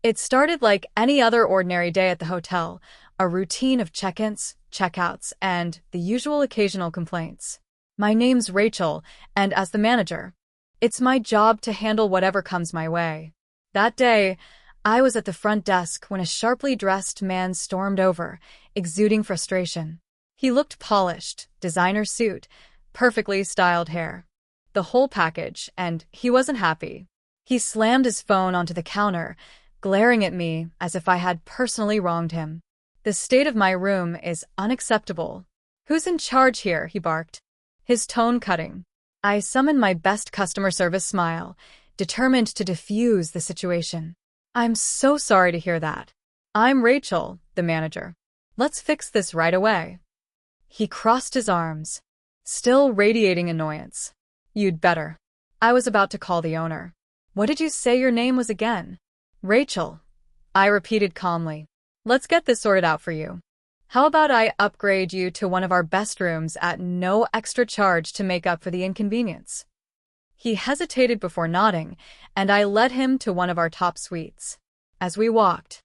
It started like any other ordinary day at the hotel, a routine of check-ins, check-outs, and the usual occasional complaints. My name's Rachel, and as the manager, it's my job to handle whatever comes my way. That day, I was at the front desk when a sharply dressed man stormed over, exuding frustration. He looked polished, designer suit, perfectly styled hair. The whole package, and he wasn't happy. He slammed his phone onto the counter, glaring at me as if I had personally wronged him. The state of my room is unacceptable. Who's in charge here? He barked, his tone cutting. I summoned my best customer service smile, determined to diffuse the situation. I'm so sorry to hear that. I'm Rachel, the manager. Let's fix this right away. He crossed his arms, still radiating annoyance. You'd better. I was about to call the owner. What did you say your name was again? Rachel, I repeated calmly. Let's get this sorted out for you. How about I upgrade you to one of our best rooms at no extra charge to make up for the inconvenience? He hesitated before nodding, and I led him to one of our top suites. As we walked,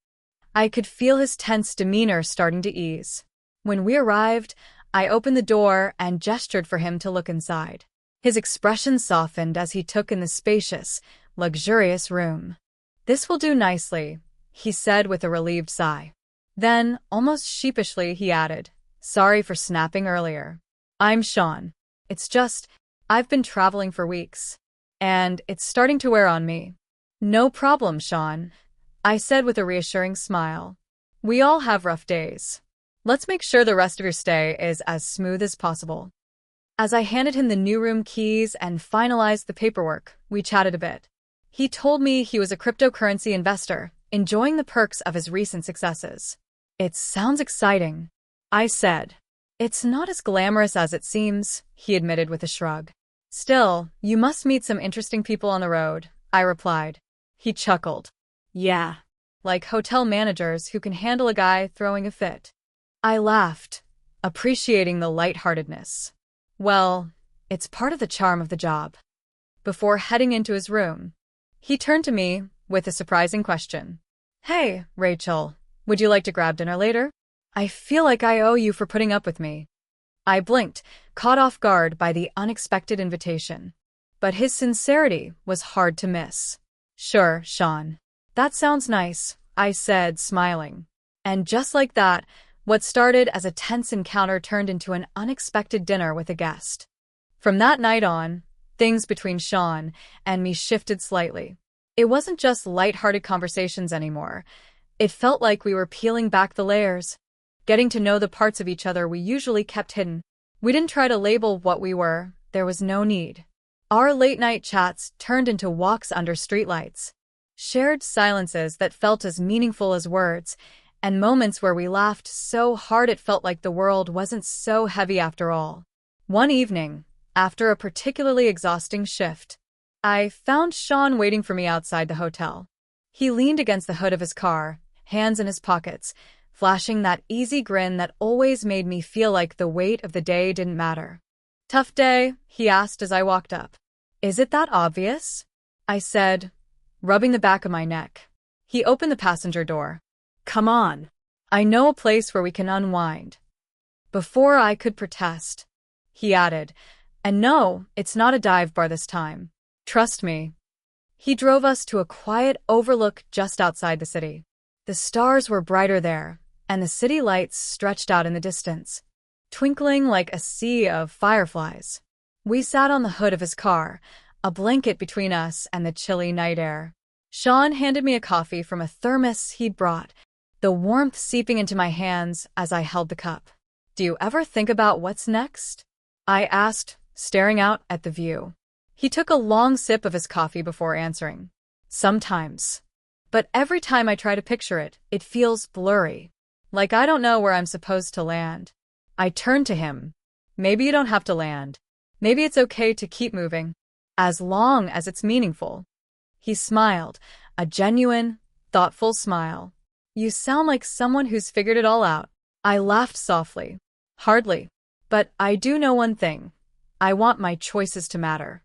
I could feel his tense demeanor starting to ease. When we arrived, I opened the door and gestured for him to look inside. His expression softened as he took in the spacious, luxurious room. This will do nicely, he said with a relieved sigh. Then, almost sheepishly, he added, sorry for snapping earlier. I'm Shawn. It's just, I've been traveling for weeks, and it's starting to wear on me. No problem, Shawn, I said with a reassuring smile. We all have rough days. Let's make sure the rest of your stay is as smooth as possible. As I handed him the new room keys and finalized the paperwork, we chatted a bit. He told me he was a cryptocurrency investor, enjoying the perks of his recent successes. It sounds exciting, I said. It's not as glamorous as it seems, he admitted with a shrug. Still, you must meet some interesting people on the road, I replied. He chuckled. Yeah, like hotel managers who can handle a guy throwing a fit. I laughed, appreciating the lightheartedness. Well, it's part of the charm of the job. Before heading into his room, he turned to me with a surprising question. Hey, Rachel, would you like to grab dinner later? I feel like I owe you for putting up with me. I blinked, caught off guard by the unexpected invitation. But his sincerity was hard to miss. Sure, Shawn. That sounds nice, I said, smiling. And just like that, what started as a tense encounter turned into an unexpected dinner with a guest. From that night on, things between Shawn and me shifted slightly. It wasn't just lighthearted conversations anymore. It felt like we were peeling back the layers, getting to know the parts of each other we usually kept hidden. We didn't try to label what we were. There was no need. Our late-night chats turned into walks under streetlights, shared silences that felt as meaningful as words, and moments where we laughed so hard it felt like the world wasn't so heavy after all. One evening, after a particularly exhausting shift, I found Shawn waiting for me outside the hotel. He leaned against the hood of his car, hands in his pockets, flashing that easy grin that always made me feel like the weight of the day didn't matter. Tough day? He asked as I walked up. Is it that obvious? I said, rubbing the back of my neck. He opened the passenger door. Come on. I know a place where we can unwind. Before I could protest, he added, and no, it's not a dive bar this time. Trust me. He drove us to a quiet overlook just outside the city. The stars were brighter there, and the city lights stretched out in the distance, twinkling like a sea of fireflies. We sat on the hood of his car, a blanket between us and the chilly night air. Shawn handed me a coffee from a thermos he'd brought, the warmth seeping into my hands as I held the cup. Do you ever think about what's next? I asked, staring out at the view. He took a long sip of his coffee before answering. Sometimes. But every time I try to picture it, it feels blurry. Like I don't know where I'm supposed to land. I turned to him. Maybe you don't have to land. Maybe it's okay to keep moving, as long as it's meaningful. He smiled, a genuine, thoughtful smile. You sound like someone who's figured it all out. I laughed softly. Hardly. But I do know one thing. I want my choices to matter.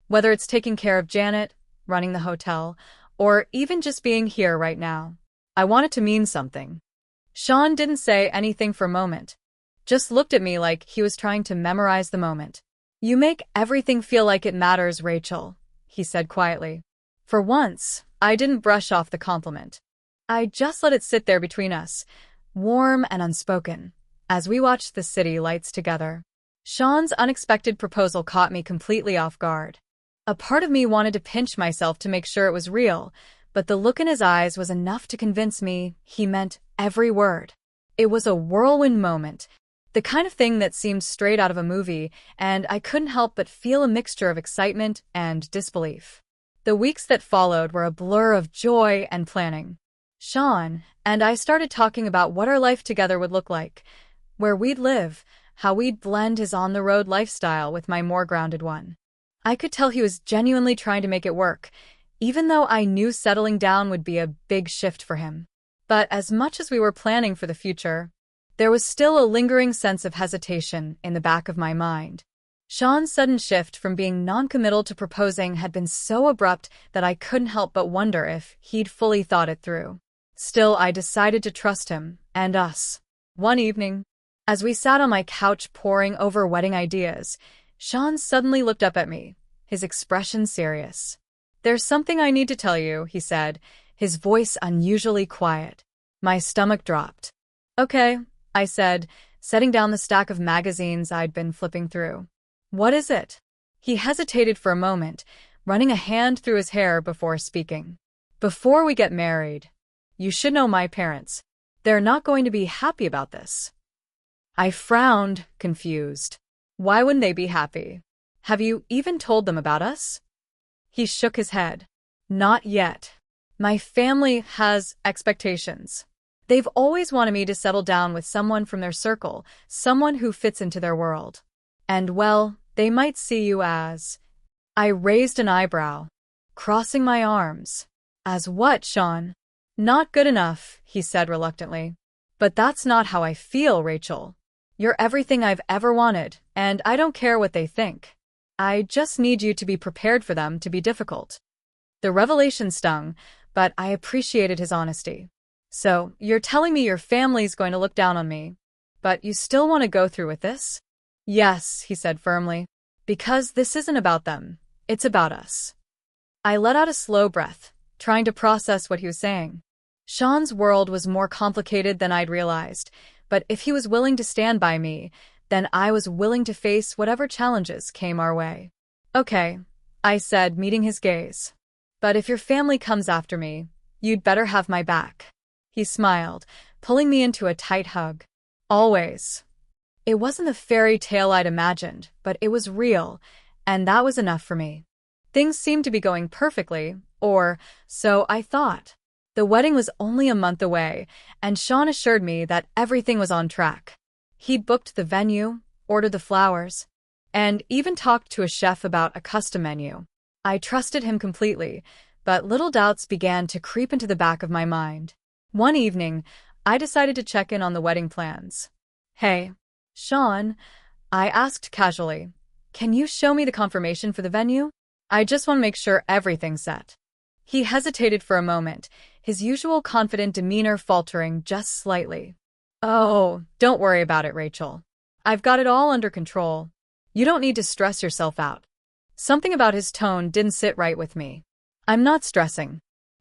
Whether it's taking care of Janet, running the hotel, or even just being here right now. I want it to mean something. Shawn didn't say anything for a moment, just looked at me like he was trying to memorize the moment. You make everything feel like it matters, Rachel, he said quietly. For once, I didn't brush off the compliment. I just let it sit there between us, warm and unspoken, as we watched the city lights together. Shawn's unexpected proposal caught me completely off guard. A part of me wanted to pinch myself to make sure it was real, but the look in his eyes was enough to convince me he meant every word. It was a whirlwind moment, the kind of thing that seemed straight out of a movie, and I couldn't help but feel a mixture of excitement and disbelief. The weeks that followed were a blur of joy and planning. Shawn and I started talking about what our life together would look like, where we'd live, how we'd blend his on-the-road lifestyle with my more grounded one. I could tell he was genuinely trying to make it work, even though I knew settling down would be a big shift for him. But as much as we were planning for the future, there was still a lingering sense of hesitation in the back of my mind. Shawn's sudden shift from being non-committal to proposing had been so abrupt that I couldn't help but wonder if he'd fully thought it through. Still, I decided to trust him and us. One evening, as we sat on my couch poring over wedding ideas, Shawn suddenly looked up at me, his expression serious. "There's something I need to tell you," he said, his voice unusually quiet. My stomach dropped. "Okay," I said, setting down the stack of magazines I'd been flipping through. "What is it?" He hesitated for a moment, running a hand through his hair before speaking. "Before we get married, you should know my parents. They're not going to be happy about this." I frowned, confused. "Why wouldn't they be happy? Have you even told them about us?" He shook his head. "Not yet. My family has expectations. They've always wanted me to settle down with someone from their circle, someone who fits into their world. And well, they might see you as..." I raised an eyebrow, crossing my arms. "As what, Shawn?" "Not good enough," he said reluctantly. "But that's not how I feel, Rachel. You're everything I've ever wanted, and I don't care what they think. I just need you to be prepared for them to be difficult." The revelation stung, but I appreciated his honesty. "So, you're telling me your family's going to look down on me, but you still want to go through with this?" "Yes," he said firmly. "Because this isn't about them. It's about us." I let out a slow breath, trying to process what he was saying. Shawn's world was more complicated than I'd realized, but if he was willing to stand by me, then I was willing to face whatever challenges came our way. "Okay," I said, meeting his gaze. "But if your family comes after me, you'd better have my back." He smiled, pulling me into a tight hug. "Always." It wasn't the fairy tale I'd imagined, but it was real, and that was enough for me. Things seemed to be going perfectly, or so I thought. The wedding was only a month away, and Shawn assured me that everything was on track. He'd booked the venue, ordered the flowers, and even talked to a chef about a custom menu. I trusted him completely, but little doubts began to creep into the back of my mind. One evening, I decided to check in on the wedding plans. "Hey, Shawn," I asked casually, "can you show me the confirmation for the venue? I just want to make sure everything's set." He hesitated for a moment, his usual confident demeanor faltering just slightly. "Oh, don't worry about it, Rachel. I've got it all under control. You don't need to stress yourself out." Something about his tone didn't sit right with me. "I'm not stressing.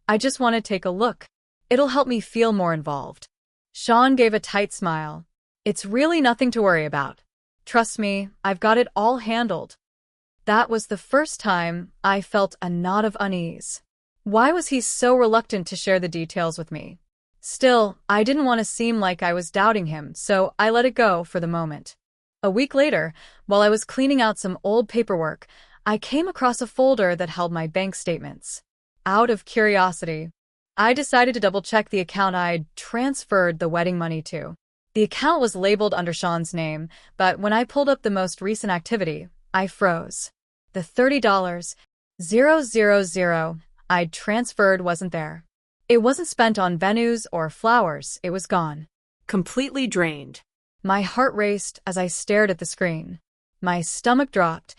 I just want to take a look. It'll help me feel more involved." Shawn gave a tight smile. "It's really nothing to worry about. Trust me, I've got it all handled." That was the first time I felt a knot of unease. Why was he so reluctant to share the details with me? Still, I didn't want to seem like I was doubting him, so I let it go for the moment. A week later, while I was cleaning out some old paperwork, I came across a folder that held my bank statements. Out of curiosity, I decided to double-check the account I'd transferred the wedding money to. The account was labeled under Shawn's name, but when I pulled up the most recent activity, I froze. The $30,000 I'd transferred wasn't there. It wasn't spent on venues or flowers, it was gone. Completely drained. My heart raced as I stared at the screen. My stomach dropped,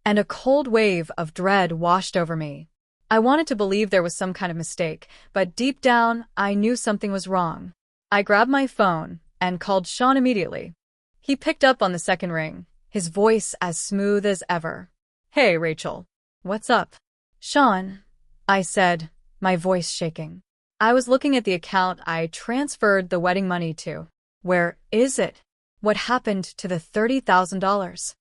and a cold wave of dread washed over me. I wanted to believe there was some kind of mistake, but deep down, I knew something was wrong. I grabbed my phone and called Shawn immediately. He picked up on the second ring, his voice as smooth as ever. "Hey, Rachel. What's up?" "Shawn," I said, my voice shaking. I was looking at the account I transferred the wedding money to. Where is it? What happened to the $30,000?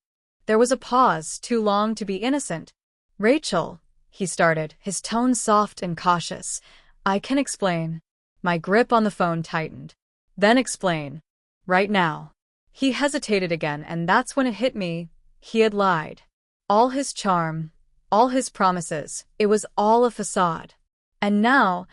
There was a pause, too long to be innocent. "Rachel," he started, his tone soft and cautious. "I can explain." My grip on the phone tightened. "Then explain. Right now." He hesitated again, and that's when it hit me. He had lied. All his charm, all his promises, it was all a facade. And now,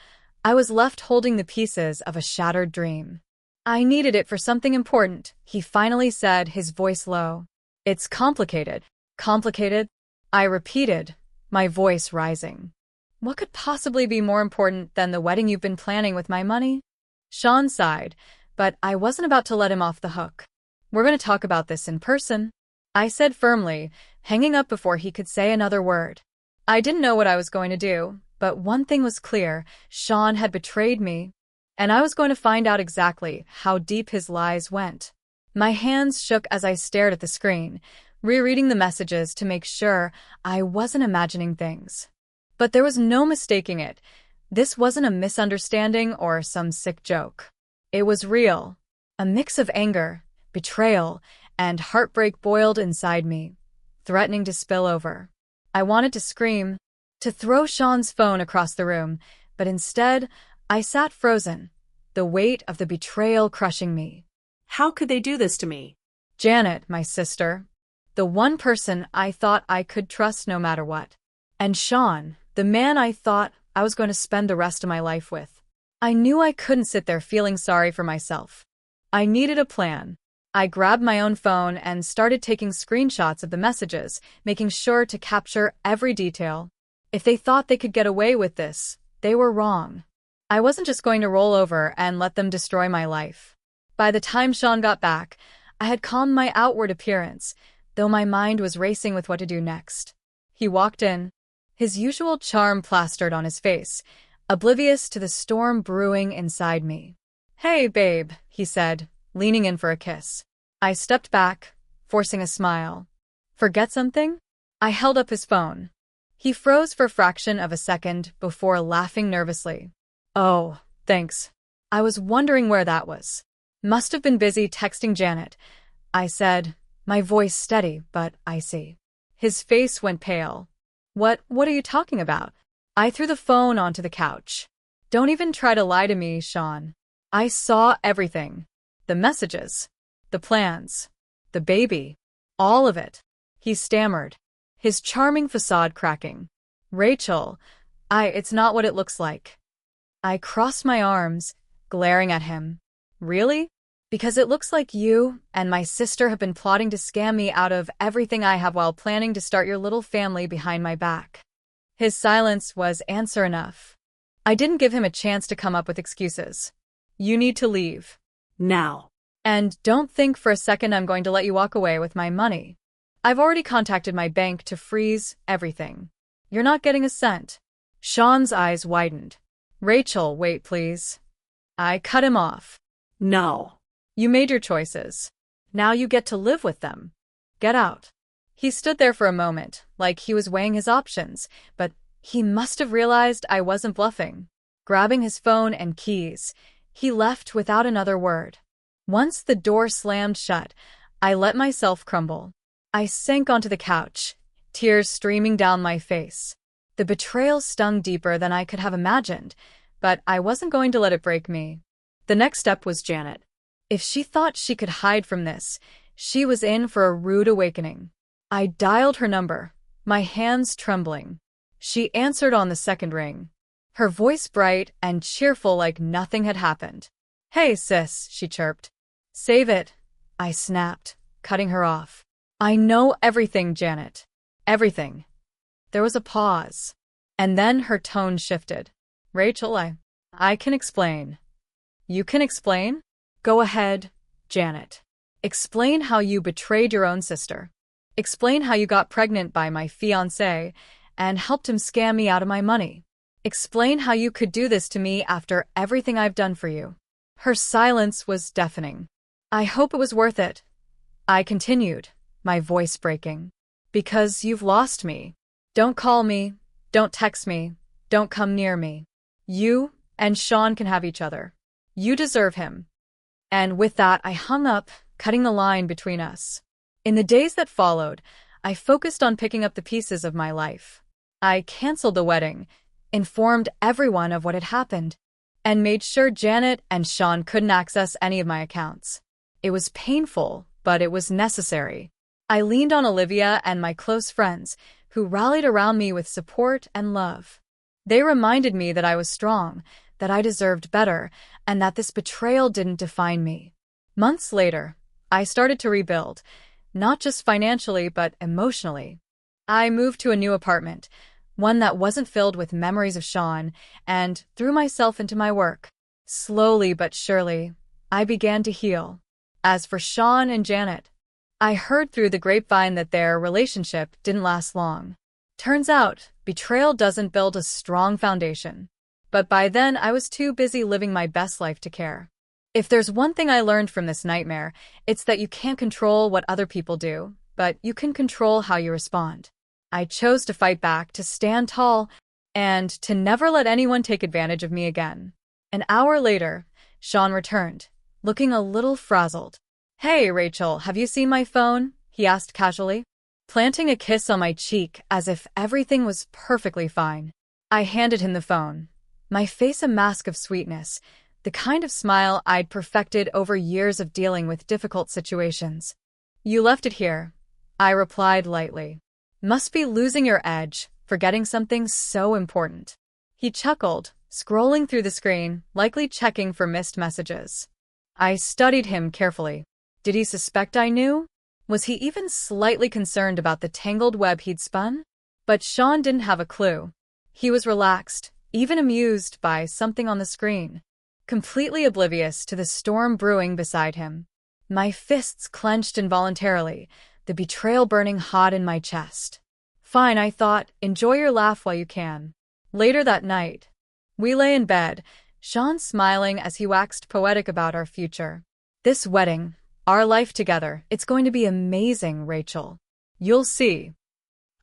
I was left holding the pieces of a shattered dream. "I needed it for something important," he finally said, his voice low. "It's complicated." "Complicated?" I repeated, my voice rising. "What could possibly be more important than the wedding you've been planning with my money?" Shawn sighed, but I wasn't about to let him off the hook. "We're going to talk about this in person," I said firmly, hanging up before he could say another word. I didn't know what I was going to do, but one thing was clear: Shawn had betrayed me, and I was going to find out exactly how deep his lies went. My hands shook as I stared at the screen, rereading the messages to make sure I wasn't imagining things. But there was no mistaking it. This wasn't a misunderstanding or some sick joke. It was real. A mix of anger, betrayal, and heartbreak boiled inside me, threatening to spill over. I wanted to scream, to throw Shawn's phone across the room, but instead, I sat frozen, the weight of the betrayal crushing me. How could they do this to me? Janet, my sister, the one person I thought I could trust no matter what. And Shawn, the man I thought I was going to spend the rest of my life with. I knew I couldn't sit there feeling sorry for myself. I needed a plan. I grabbed my own phone and started taking screenshots of the messages, making sure to capture every detail. If they thought they could get away with this, they were wrong. I wasn't just going to roll over and let them destroy my life. By the time Shawn got back, I had calmed my outward appearance, though my mind was racing with what to do next. He walked in, his usual charm plastered on his face, oblivious to the storm brewing inside me. "Hey, babe," he said, leaning in for a kiss. I stepped back, forcing a smile. "Forget something?" I held up his phone. He froze for a fraction of a second before laughing nervously. "Oh, thanks. I was wondering where that was." "Must have been busy texting Janet," I said, my voice steady but icy. His face went pale. What are you talking about?" I threw the phone onto the couch. "Don't even try to lie to me, Shawn. I saw everything. The messages, the plans, the baby, all of it." He stammered, his charming facade cracking. "Rachel, it's not what it looks like." I crossed my arms, glaring at him. "Really? Because it looks like you and my sister have been plotting to scam me out of everything I have while planning to start your little family behind my back." His silence was answer enough. I didn't give him a chance to come up with excuses. "You need to leave. Now. And don't think for a second I'm going to let you walk away with my money. I've already contacted my bank to freeze everything. You're not getting a cent." Shawn's eyes widened. "Rachel, wait, please." I cut him off. "No. You made your choices. Now you get to live with them. Get out." He stood there for a moment, like he was weighing his options, but he must have realized I wasn't bluffing. Grabbing his phone and keys, he left without another word. Once the door slammed shut, I let myself crumble. I sank onto the couch, tears streaming down my face. The betrayal stung deeper than I could have imagined, but I wasn't going to let it break me. The next step was Janet. If she thought she could hide from this, she was in for a rude awakening. I dialed her number, my hands trembling. She answered on the second ring, her voice bright and cheerful like nothing had happened. "Hey, sis," she chirped. "Save it," I snapped, cutting her off. "I know everything, Janet. Everything." There was a pause, and then her tone shifted. "Rachel, I can explain." "You can explain? Go ahead, Janet. Explain how you betrayed your own sister. Explain how you got pregnant by my fiancé and helped him scam me out of my money. Explain how you could do this to me after everything I've done for you. Her silence was deafening. I hope it was worth it. I continued, my voice breaking. Because you've lost me. Don't call me, don't text me, don't come near me. You and Shawn can have each other. You deserve him. And with that, I hung up, cutting the line between us. In the days that followed, I focused on picking up the pieces of my life. I canceled the wedding, informed everyone of what had happened, and made sure Janet and Shawn couldn't access any of my accounts. It was painful, but it was necessary. I leaned on Olivia and my close friends, who rallied around me with support and love. They reminded me that I was strong, that I deserved better, and that this betrayal didn't define me. Months later, I started to rebuild, not just financially but emotionally. I moved to a new apartment, one that wasn't filled with memories of Shawn, and threw myself into my work. Slowly but surely, I began to heal. As for Shawn and Janet, I heard through the grapevine that their relationship didn't last long. Turns out, betrayal doesn't build a strong foundation. But by then, I was too busy living my best life to care. If there's one thing I learned from this nightmare, it's that you can't control what other people do, but you can control how you respond. I chose to fight back, to stand tall, and to never let anyone take advantage of me again. An hour later, Shawn returned, looking a little frazzled. "Hey, Rachel, have you seen my phone?" he asked casually, planting a kiss on my cheek as if everything was perfectly fine. I handed him the phone, my face a mask of sweetness, the kind of smile I'd perfected over years of dealing with difficult situations. "You left it here," I replied lightly. "Must be losing your edge, forgetting something so important." He chuckled, scrolling through the screen, likely checking for missed messages. I studied him carefully. Did he suspect I knew? Was he even slightly concerned about the tangled web he'd spun? But Shawn didn't have a clue. He was relaxed, even amused by something on the screen, completely oblivious to the storm brewing beside him. My fists clenched involuntarily, the betrayal burning hot in my chest. "Fine," I thought, "enjoy your laugh while you can." Later that night, we lay in bed, Shawn smiling as he waxed poetic about our future. "This wedding, our life together, it's going to be amazing, Rachel. You'll see."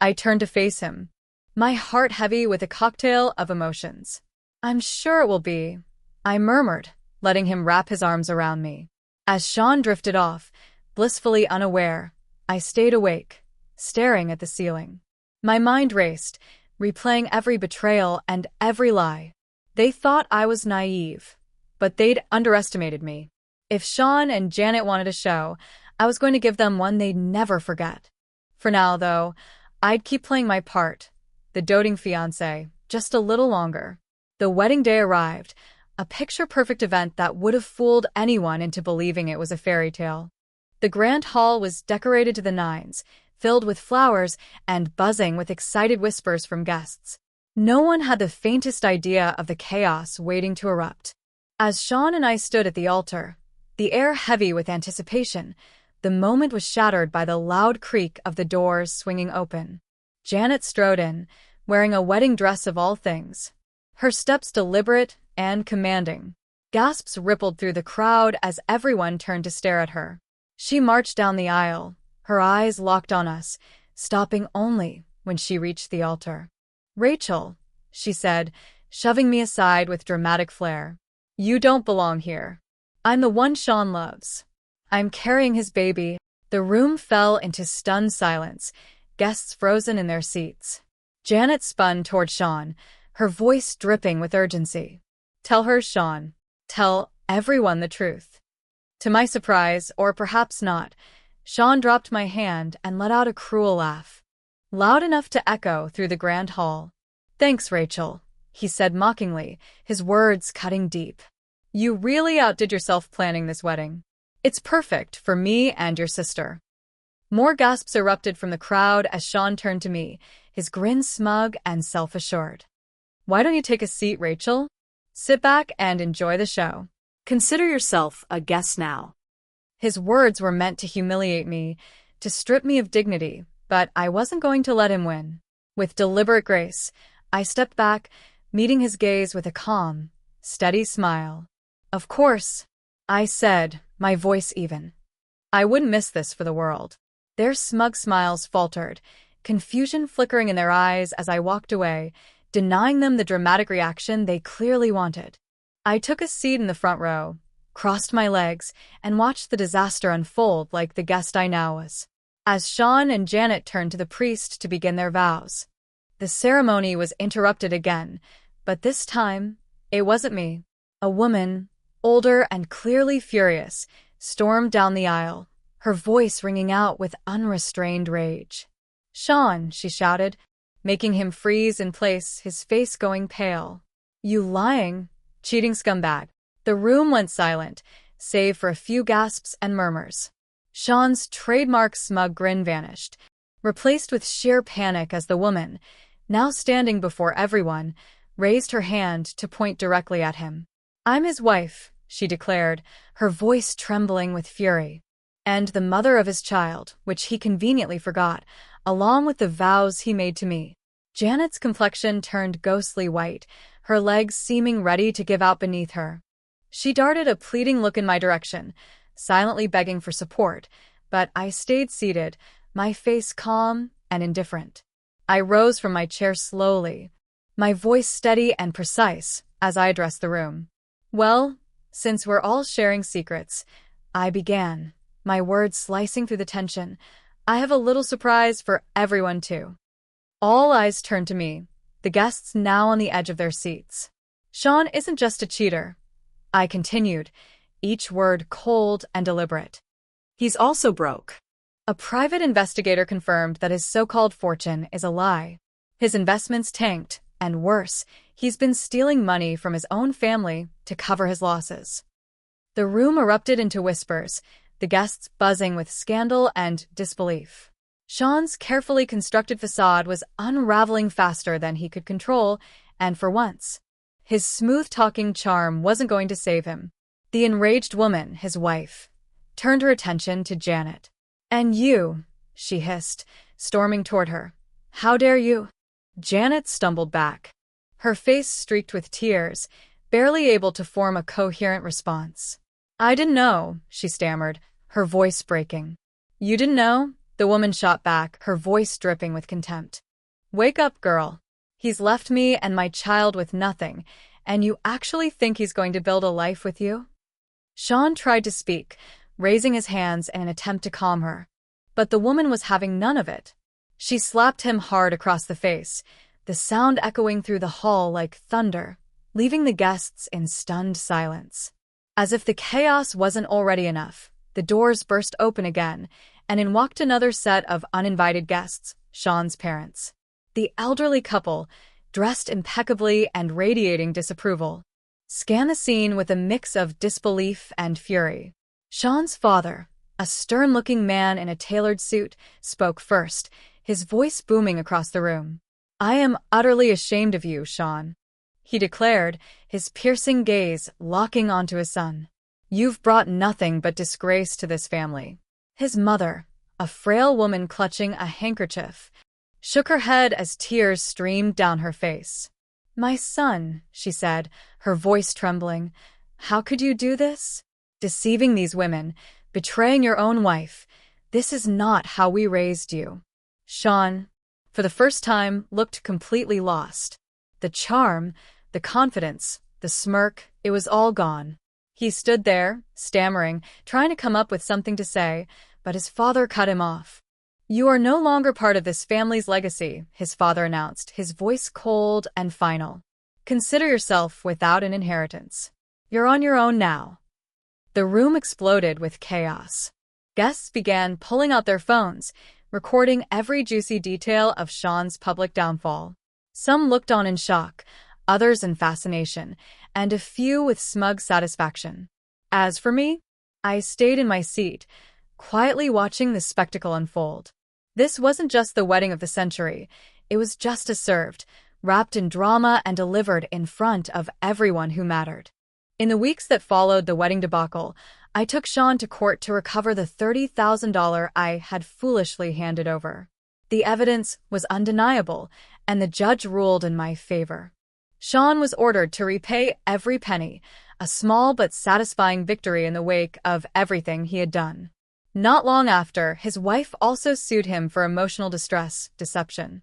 I turned to face him, my heart heavy with a cocktail of emotions. "I'm sure it will be," I murmured, letting him wrap his arms around me. As Shawn drifted off, blissfully unaware, I stayed awake, staring at the ceiling. My mind raced, replaying every betrayal and every lie. They thought I was naive, but they'd underestimated me. If Shawn and Janet wanted a show, I was going to give them one they'd never forget. For now, though, I'd keep playing my part, the doting fiancé, just a little longer. The wedding day arrived, a picture-perfect event that would have fooled anyone into believing it was a fairy tale. The grand hall was decorated to the nines, filled with flowers and buzzing with excited whispers from guests. No one had the faintest idea of the chaos waiting to erupt. As Shawn and I stood at the altar, the air heavy with anticipation, the moment was shattered by the loud creak of the doors swinging open. Janet strode in, wearing a wedding dress of all things, her steps deliberate and commanding. Gasps rippled through the crowd as everyone turned to stare at her. She marched down the aisle, her eyes locked on us, stopping only when she reached the altar. "Rachel," she said, shoving me aside with dramatic flair. "You don't belong here. I'm the one Shawn loves. I'm carrying his baby." The room fell into stunned silence, guests frozen in their seats. Janet spun toward Shawn, her voice dripping with urgency. "Tell her, Shawn. Tell everyone the truth." To my surprise, or perhaps not, Shawn dropped my hand and let out a cruel laugh, loud enough to echo through the grand hall. "Thanks, Rachel," he said mockingly, his words cutting deep. "You really outdid yourself planning this wedding. It's perfect for me and your sister." More gasps erupted from the crowd as Shawn turned to me, his grin smug and self-assured. "Why don't you take a seat, Rachel? Sit back and enjoy the show. Consider yourself a guest now." His words were meant to humiliate me, to strip me of dignity, but I wasn't going to let him win. With deliberate grace, I stepped back, meeting his gaze with a calm, steady smile. "Of course," I said, my voice even. "I wouldn't miss this for the world." Their smug smiles faltered, confusion flickering in their eyes as I walked away, denying them the dramatic reaction they clearly wanted. I took a seat in the front row, crossed my legs, and watched the disaster unfold like the guest I now was. As Shawn and Janet turned to the priest to begin their vows, the ceremony was interrupted again, but this time, it wasn't me. A woman, older and clearly furious, stormed down the aisle, her voice ringing out with unrestrained rage. "Shawn," she shouted, making him freeze in place, his face going pale. "You lying, cheating scumbag." The room went silent, save for a few gasps and murmurs. Shawn's trademark smug grin vanished, replaced with sheer panic as the woman, now standing before everyone, raised her hand to point directly at him. "I'm his wife," she declared, her voice trembling with fury, "and the mother of his child, which he conveniently forgot, along with the vows he made to me." Janet's complexion turned ghostly white, her legs seeming ready to give out beneath her. She darted a pleading look in my direction, silently begging for support, but I stayed seated, my face calm and indifferent. I rose from my chair slowly, my voice steady and precise as I addressed the room. "Well, since we're all sharing secrets," I began, my words slicing through the tension, "I have a little surprise for everyone too." All eyes turned to me, the guests now on the edge of their seats. "Shawn isn't just a cheater," I continued, each word cold and deliberate. He's also broke. A private investigator confirmed that his so-called fortune is a lie. His investments tanked, and worse, he's been stealing money from his own family to cover his losses. The room erupted into whispers, the guests buzzing with scandal and disbelief. Shawn's carefully constructed facade was unraveling faster than he could control, and for once, his smooth-talking charm wasn't going to save him. The enraged woman, his wife, turned her attention to Janet. "And you," she hissed, storming toward her. "How dare you?" Janet stumbled back, her face streaked with tears, barely able to form a coherent response. "I didn't know," she stammered, her voice breaking. "You didn't know?" The woman shot back, her voice dripping with contempt. "Wake up, girl. He's left me and my child with nothing, and you actually think he's going to build a life with you?" Shawn tried to speak, raising his hands in an attempt to calm her. But the woman was having none of it. She slapped him hard across the face, the sound echoing through the hall like thunder, leaving the guests in stunned silence. As if the chaos wasn't already enough, the doors burst open again, and in walked another set of uninvited guests, Shawn's parents. The elderly couple, dressed impeccably and radiating disapproval, scanned the scene with a mix of disbelief and fury. Shawn's father, a stern-looking man in a tailored suit, spoke first, his voice booming across the room. "I am utterly ashamed of you, Shawn," he declared, his piercing gaze locking onto his son. "You've brought nothing but disgrace to this family." His mother, a frail woman clutching a handkerchief, shook her head as tears streamed down her face. "My son," she said, her voice trembling, "how could you do this? Deceiving these women, betraying your own wife. This is not how we raised you." Shawn, for the first time, looked completely lost. The charm, the confidence, the smirk, it was all gone. He stood there, stammering, trying to come up with something to say, but his father cut him off. "You are no longer part of this family's legacy," his father announced, his voice cold and final. "Consider yourself without an inheritance. You're on your own now." The room exploded with chaos. Guests began pulling out their phones, recording every juicy detail of Shawn's public downfall. Some looked on in shock, others in fascination, and a few with smug satisfaction. As for me, I stayed in my seat, quietly watching the spectacle unfold. This wasn't just the wedding of the century, it was justice served, wrapped in drama and delivered in front of everyone who mattered. In the weeks that followed the wedding debacle, I took Shawn to court to recover the $30,000 I had foolishly handed over. The evidence was undeniable, and the judge ruled in my favor. Shawn was ordered to repay every penny, a small but satisfying victory in the wake of everything he had done. Not long after, his wife also sued him for emotional distress, deception,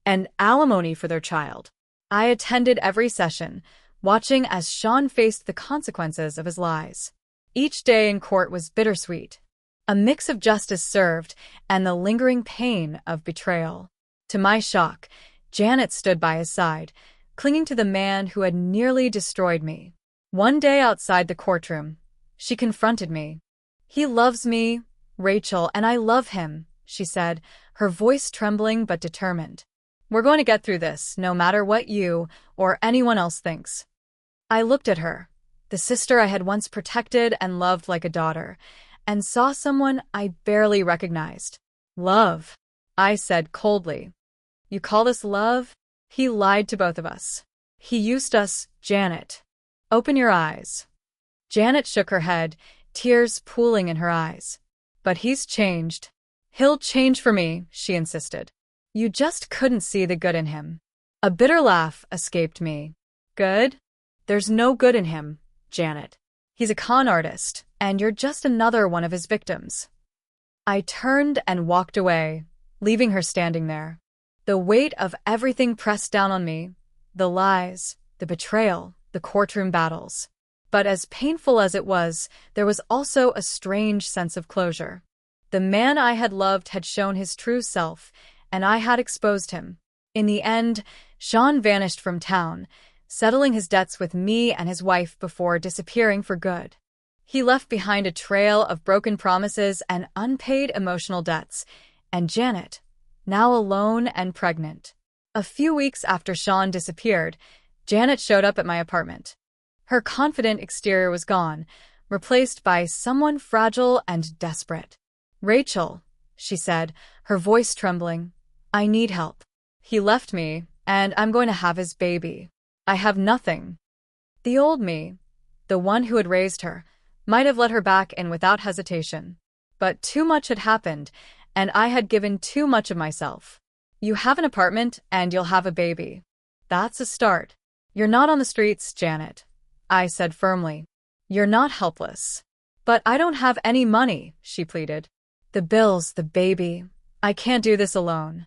and alimony for their child. I attended every session, watching as Shawn faced the consequences of his lies. Each day in court was bittersweet, a mix of justice served and the lingering pain of betrayal. To my shock, Janet stood by his side, clinging to the man who had nearly destroyed me. One day outside the courtroom, she confronted me. "He loves me, Rachel, and I love him," she said, her voice trembling but determined. "We're going to get through this, no matter what you or anyone else thinks." I looked at her, the sister I had once protected and loved like a daughter, and saw someone I barely recognized. "Love," I said coldly. "You call this love? He lied to both of us. He used us, Janet. Open your eyes." Janet shook her head, tears pooling in her eyes. "But he's changed." "He'll change for me," she insisted. "You just couldn't see the good in him." A bitter laugh escaped me. "Good? There's no good in him, Janet. He's a con artist, and you're just another one of his victims." I turned and walked away, leaving her standing there. The weight of everything pressed down on me, the lies, the betrayal, the courtroom battles. But as painful as it was, there was also a strange sense of closure. The man I had loved had shown his true self, and I had exposed him. In the end, Shawn vanished from town, settling his debts with me and his wife before disappearing for good. He left behind a trail of broken promises and unpaid emotional debts, and Janet, now alone and pregnant. A few weeks after Shawn disappeared, Janet showed up at my apartment. Her confident exterior was gone, replaced by someone fragile and desperate. "Rachel," she said, her voice trembling, "I need help. He left me, and I'm going to have his baby. I have nothing." The old me, the one who had raised her, might have let her back in without hesitation. But too much had happened, and I had given too much of myself. "You have an apartment, and you'll have a baby. That's a start. You're not on the streets, Janet," I said firmly. "You're not helpless." "But I don't have any money," she pleaded. "The bills, the baby. I can't do this alone."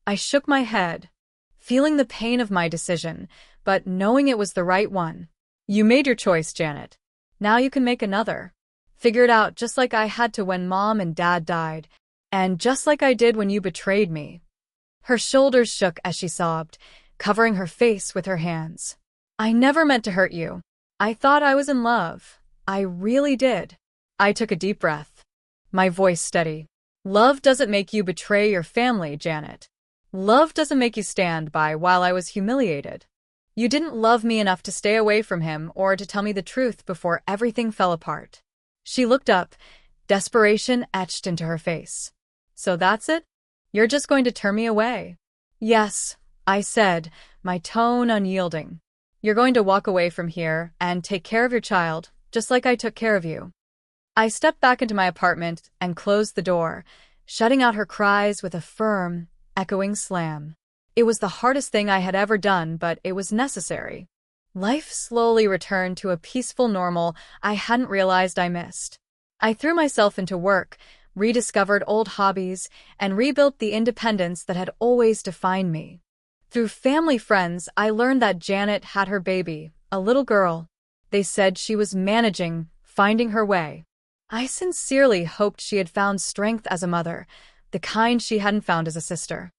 I shook my head, feeling the pain of my decision, but knowing it was the right one. "You made your choice, Janet. Now you can make another. Figure it out just like I had to when Mom and Dad died, and just like I did when you betrayed me." Her shoulders shook as she sobbed, covering her face with her hands. "I never meant to hurt you. I thought I was in love. I really did." I took a deep breath, my voice steady. "Love doesn't make you betray your family, Janet. Love doesn't make you stand by while I was humiliated. You didn't love me enough to stay away from him or to tell me the truth before everything fell apart." She looked up, desperation etched into her face. "So that's it? You're just going to turn me away?" "Yes," I said, my tone unyielding. "You're going to walk away from here and take care of your child, just like I took care of you." I stepped back into my apartment and closed the door, shutting out her cries with a firm, echoing slam. It was the hardest thing I had ever done, but it was necessary. Life slowly returned to a peaceful normal I hadn't realized I missed. I threw myself into work, rediscovered old hobbies, and rebuilt the independence that had always defined me. Through family friends, I learned that Janet had her baby, a little girl. They said she was managing, finding her way. I sincerely hoped she had found strength as a mother, the kind she hadn't found as a sister.